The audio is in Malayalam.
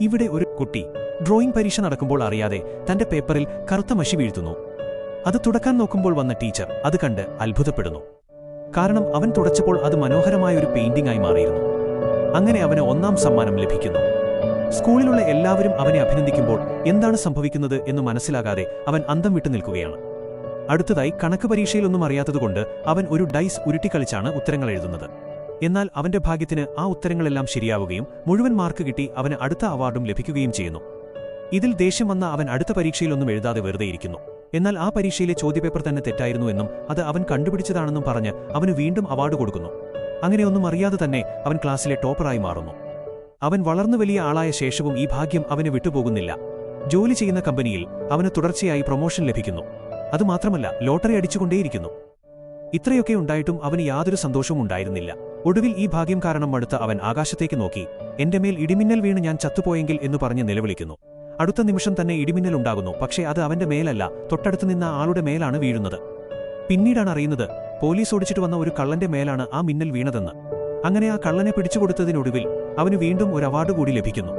ഇവിടെ ഒരു കുട്ടി ഡ്രോയിംഗ് പരീക്ഷ നടക്കുമ്പോൾ അറിയാതെ തന്റെ പേപ്പറിൽ കറുത്ത മഷി വീഴ്ത്തുന്നു. അത് തുടക്കാൻ നോക്കുമ്പോൾ വന്ന ടീച്ചർ അത് കണ്ട് അത്ഭുതപ്പെടുന്നു. കാരണം അവൻ തുടച്ചപ്പോൾ അത് മനോഹരമായ ഒരു പെയിന്റിംഗ് ആയി മാറിയിരുന്നു. അങ്ങനെ അവന് 1ാം സമ്മാനം ലഭിക്കുന്നു. സ്കൂളിലുള്ള എല്ലാവരും അവനെ അഭിനന്ദിക്കുമ്പോൾ എന്താണ് സംഭവിക്കുന്നത് എന്ന് മനസ്സിലാകാതെ അവൻ അന്തം വിട്ടു നിൽക്കുകയാണ്. അടുത്തതായി കണക്ക് പരീക്ഷയിലൊന്നും അറിയാത്തതുകൊണ്ട് അവൻ ഒരു ഡൈസ് ഉരുട്ടിക്കളിച്ചാണ് ഉത്തരങ്ങൾ എഴുതുന്നത്. എന്നാൽ അവന്റെ ഭാഗ്യത്തിന് ആ ഉത്തരങ്ങളെല്ലാം ശരിയാവുകയും മുഴുവൻ മാർക്ക് കിട്ടി അവന് അടുത്ത അവാർഡും ലഭിക്കുകയും ചെയ്യുന്നു. ഇതിൽ ദേഷ്യം വന്ന അവൻ അടുത്ത പരീക്ഷയിലൊന്നും എഴുതാതെ വെറുതെയിരിക്കുന്നു. എന്നാൽ ആ പരീക്ഷയിലെ ചോദ്യപേപ്പർ തന്നെ തെറ്റായിരുന്നുവെന്നും അത് അവൻ കണ്ടുപിടിച്ചതാണെന്നും പറഞ്ഞ് അവന് വീണ്ടും അവാർഡ് കൊടുക്കുന്നു. അങ്ങനെയൊന്നും അറിയാതെ തന്നെ അവൻ ക്ലാസ്സിലെ ടോപ്പറായി മാറുന്നു. അവൻ വളർന്നു വലിയ ആളായ ശേഷവും ഈ ഭാഗ്യം അവന് വിട്ടുപോകുന്നില്ല. ജോലി ചെയ്യുന്ന കമ്പനിയിൽ അവന് തുടർച്ചയായി പ്രൊമോഷൻ ലഭിക്കുന്നു. അതുമാത്രമല്ല, ലോട്ടറി അടിച്ചുകൊണ്ടേയിരിക്കുന്നു. ഇത്രയൊക്കെ ഉണ്ടായിട്ടും അവന് യാതൊരു സന്തോഷവും ഉണ്ടായിരുന്നില്ല. ഒടുവിൽ ഈ ഭാഗ്യം കാരണം മടുത്ത അവൻ ആകാശത്തേക്ക് നോക്കി എന്റെ മേൽ ഇടിമിന്നൽ വീണ് ഞാൻ ചത്തുപോയെങ്കിൽ എന്ന് പറഞ്ഞ് നിലവിളിക്കുന്നു. അടുത്ത നിമിഷം തന്നെ ഇടിമിന്നൽ ഉണ്ടാകുന്നു. പക്ഷേ അത് അവന്റെ മേലല്ല, തൊട്ടടുത്ത് നിന്ന ആളുടെ മേലാണ് വീഴുന്നത്. പിന്നീടാണ് അറിയുന്നത് പോലീസ് ഓടിച്ചിട്ട് വന്ന ഒരു കള്ളന്റെ മേലാണ് ആ മിന്നൽ വീണതെന്ന്. അങ്ങനെ ആ കള്ളനെ പിടിച്ചുകൊടുത്തതിനൊടുവിൽ അവന് വീണ്ടും ഒരു അവാർഡ് കൂടി ലഭിക്കുന്നു.